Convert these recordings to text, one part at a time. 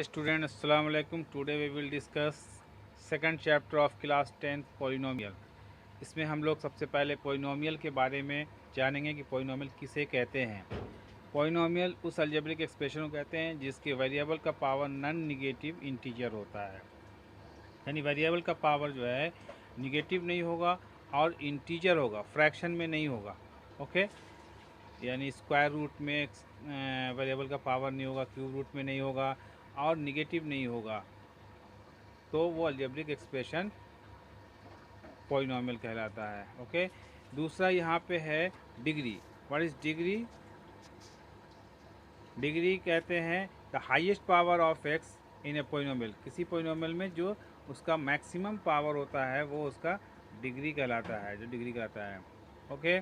Student, assalamu alaikum. Today we will discuss second chapter of class 10th polynomial. इसमें हम लोग सबसे पहले पोइनोमियल के बारे में जानेंगे कि पोइनोमियल किसे कहते हैं। पोइनोमियल उस अलजेब्रिक एक्सप्रेशन को कहते हैं जिसके वेरिएबल का पावर नॉन निगेटिव इंटीजर होता है, यानी वेरिएबल का पावर जो है निगेटिव नहीं होगा और इंटीजर होगा, फ्रैक्शन में नहीं होगा। ओके, यानी स्क्वायर रूट में वेरिएबल का पावर नहीं होगा, क्यूब रूट में नहीं होगा और निगेटिव नहीं होगा, तो वो अलजेब्रिक एक्सप्रेशन पॉलिनॉमियल कहलाता है। ओके, दूसरा यहाँ पे है degree. What is degree? Degree कहते हैं the highest power of x in A polynomial. किसी पॉलिनॉमियल में जो उसका मैक्सिमम पावर होता है वो उसका डिग्री कहलाता है, जो डिग्री कहलाता है। ओके,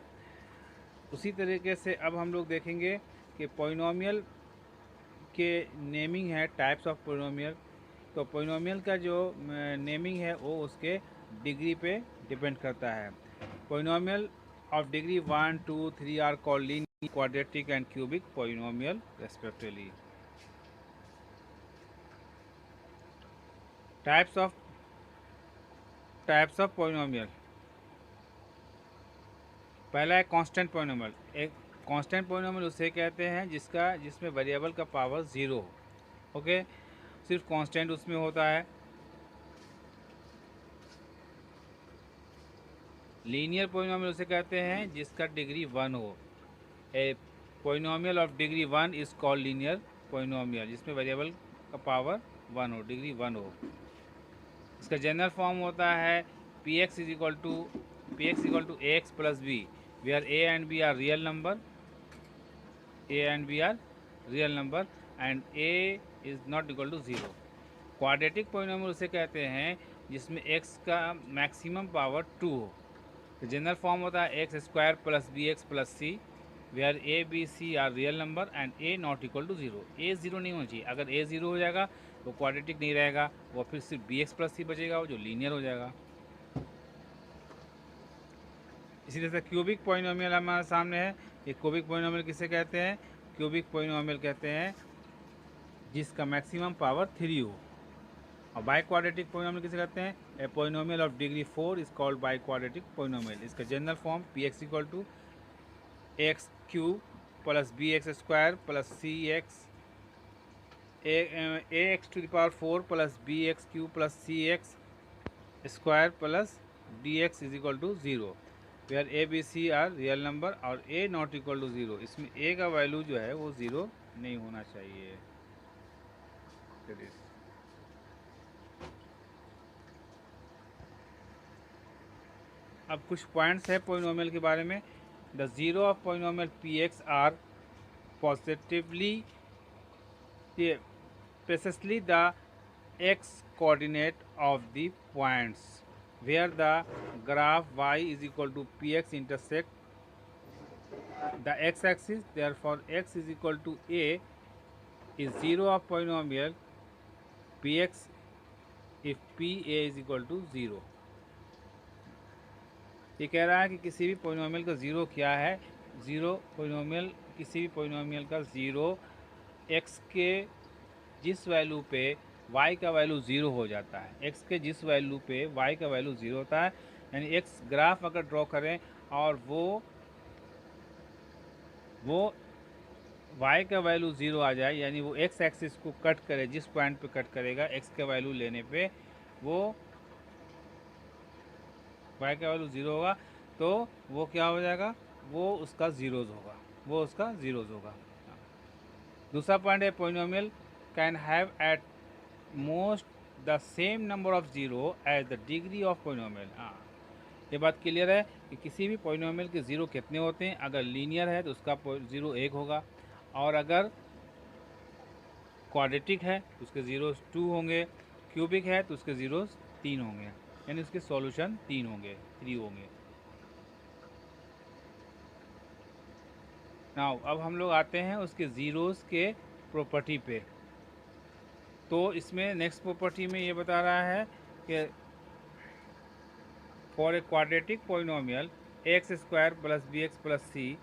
उसी तरीके से अब हम लोग देखेंगे कि पॉलिनॉमियल के नेमिंग है, टाइप्स ऑफ पॉलिनॉमियल। तो पॉलिनॉमियल का जो नेमिंग है वो उसके डिग्री पे डिपेंड करता है। Polynomial of degree 1, 2, 3 are called linear, quadratic and cubic polynomial respectively. Types of polynomial. पहला है कांस्टेंट पॉलिनॉमियल। एक कांस्टेंट पॉलिनॉमियल उसे कहते हैं जिसमें वेरिएबल का पावर ज़ीरो हो। ओके, सिर्फ कांस्टेंट उसमें होता है। लीनियर पॉलिनॉमियल उसे कहते हैं जिसका डिग्री 1 हो। A polynomial of degree 1 is called linear polynomial, जिसमें वेरिएबल का पावर 1 हो, डिग्री 1 हो। इसका जनरल फॉर्म होता है P x equal to A X plus B, where A and B are real number, and A is not equal to zero. Quadratic polynomial उसे कहते हैं जिसमें एक्स का मैक्सिमम पावर 2 हो। तो जनरल फॉर्म होता है X square plus B x plus C, where A B C are real number and A not equal to zero. A zero नहीं होना चाहिए। अगर ए ज़ीरो हो जाएगा तो क्वाड्रेटिक नहीं रहेगा, वो फिर सिर्फ बी एक्स प्लस सी बचेगा, वो जो लीनियर हो जाएगा। इसी तरह से क्यूबिक पॉलिनॉमियल हमारे सामने है। ये क्यूबिक पॉलिनॉमियल किसे कहते हैं? क्यूबिक पॉलिनॉमियल कहते हैं जिसका मैक्सिमम पावर 3 हो। और बाई क्वाड्रेटिक पॉलिनॉमियल किसे कहते हैं? A polynomial of degree 4 is called biquadratic polynomial. इसका general form P x equal to x cube plus B x square plus c x a x to the power 4 plus B x cube plus c x square plus d x is equal to zero, where A B C are real number और a not equal to zero. इसमें a का value जो है वो zero नहीं होना चाहिए। अब कुछ पॉइंट्स है पॉलिनॉमियल के बारे में। The zero of polynomial P X are positively precisely the x coordinate of the points where the graph y is equal to px intersect the x-axis. Therefore x is equal to a is zero of polynomial px if pa is equal to zero. ये कह रहा है कि किसी भी polynomial का zero क्या है? ज़ीरो पॉलिनॉमियल, किसी भी पॉलिनॉमियल का ज़ीरो x के जिस वैल्यू पे y का वैल्यू ज़ीरो हो जाता है, x के जिस वैल्यू पे y का वैल्यू ज़ीरो होता है, यानी x ग्राफ अगर ड्रॉ करें और वो y का वैल्यू ज़ीरो आ जाए, यानी वो x एक्सिस को कट करे, जिस पॉइंट पे कट करेगा x का वैल्यू लेने पे वो y का वैल्यू ज़ीरो होगा, तो वो क्या हो जाएगा? वो उसका ज़ीरोज़ होगा। दूसरा पॉइंट है polynomial can have at most the same number of zero as the degree of polynomial. हाँ, ये बात क्लियर है कि किसी भी पॉलिनॉमियल के ज़ीरो कितने होते हैं। अगर लीनियर है तो उसका ज़ीरो 1 होगा, और अगर क्वाड्रेटिक है तो उसके ज़ीरोज़ 2 होंगे, क्यूबिक है तो उसके ज़ीरोज़ 3 होंगे, यानी उसके सॉल्यूशन 3 होंगे। नाउ अब हम लोग आते हैं उसके ज़ीरोज़ के प्रॉपर्टी पे। तो इसमें नेक्स्ट प्रॉपर्टी में ये बता रहा है कि for a quadratic polynomial x square plus B x plus c,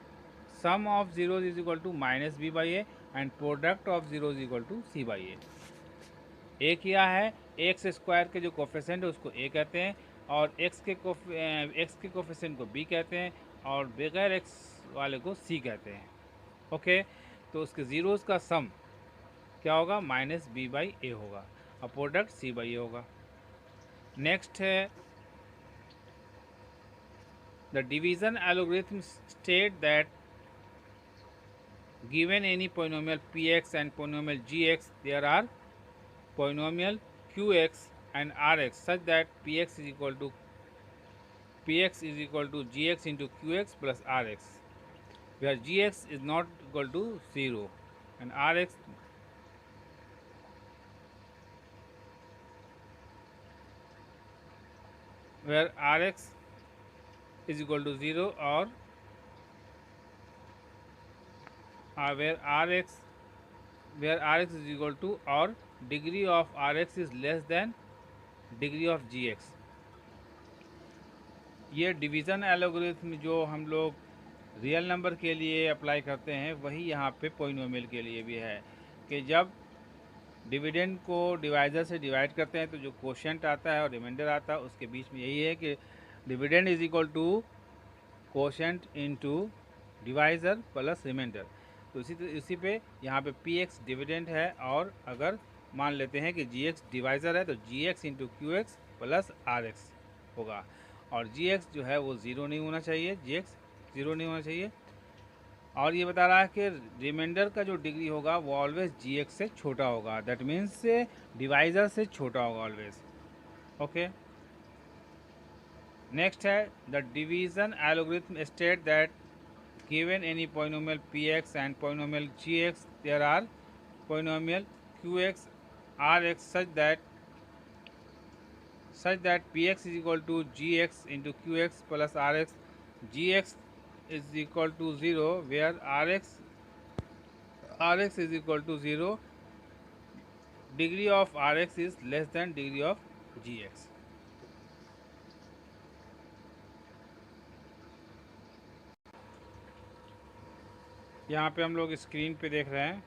sum of zeros is equal to minus b by a and product of zero is equal to c by a. A किया है, X square के जो coefficient है उसको ए कहते हैं, और x के कोफिशिएंट को बी कहते हैं, और बगैर एक्स वाले को सी कहते हैं। ओके, तो उसके ज़ीरोज़ का सम क्या होगा, माइनस बी बाई ए होगा, और प्रोडक्ट सी बाई ए होगा। नेक्स्ट है the division algorithm state that given any polynomial px and polynomial gx, there are polynomial qx and rx such that px is equal to gx into qx plus rx, where gx is not equal to 0 and rx where rx is equal to 0, or where rx is equal to or degree of rx is less than degree of gx। ये division algorithm जो हम लोग real number के लिए apply करते हैं वही यहाँ पे पॉलिनोमियल के लिए भी है, कि जब डिविडेंड को डिवाइज़र से डिवाइड करते हैं तो जो कोशेंट आता है और रिमाइंडर आता है उसके बीच में यही है कि dividend is equal to quotient into divisor plus remainder. तो इसी पे यहाँ पे पी एक्स डिविडेंड है, और अगर मान लेते हैं कि जी एक्स डिवाइज़र है तो g x into q x plus r x होगा, और जी एक्स जो है वो ज़ीरो नहीं होना चाहिए, जी एक्स ज़ीरो नहीं होना चाहिए। और ये बता रहा है कि रिमाइंडर का जो डिग्री होगा वो ऑलवेज जी एक्स से छोटा होगा, दैट मीन्स डिवाइज़र से छोटा होगा ऑलवेज। ओके, नेक्स्ट है the division algorithm state that given any polynomial px and polynomial gx, there are polynomial qx rx such that px is equal to gx into qx plus rx, gx is equal to 0 where rx is equal to 0, degree of rx is less than degree of gx। यहाँ पे हम लोग screen पे देख रहे हैं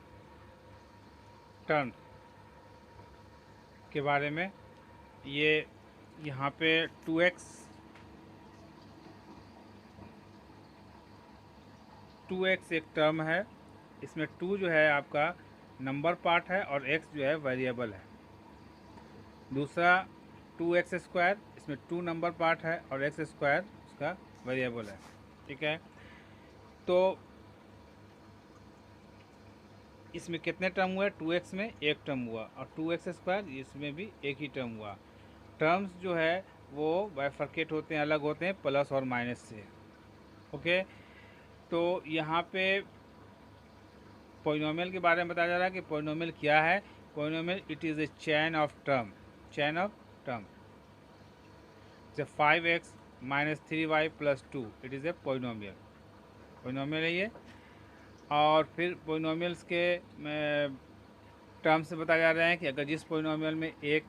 term के बारे में। ये यहाँ पे 2x एक टर्म है, इसमें 2 जो है आपका नंबर पार्ट है और x जो है वेरिएबल है। दूसरा 2x स्क्वायर, इसमें 2 नंबर पार्ट है और x स्क्वायर उसका वेरिएबल है। ठीक है, तो इसमें कितने टर्म हुए, 2x में एक टर्म हुआ, और 2x स्क्वायर इसमें भी एक ही टर्म हुआ। टर्म्स जो है वो बाइफर्केट होते हैं, अलग होते हैं प्लस और माइनस से। ओके, तो यहाँ पे पॉलिनोमियल के बारे में बताया जा रहा है कि पॉलिनोमियल क्या है। Polynomial it is a chain of term जैसे 5x minus 3y plus 2, it is a polynomial है ये। और फिर पॉलिनोमियल्स के टर्म से बताया जा रहा है कि अगर जिस पॉलिनोमियल में एक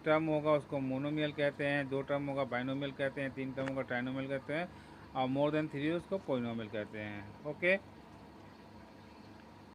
टर्म होगा उसको मोनोमियल कहते हैं, 2 टर्म होगा बाइनोमियल कहते हैं, 3 टर्म होगा ट्राइनोमियल कहते हैं, और मोर देन 3 उसको पॉलिनोमियल कहते हैं। ओके।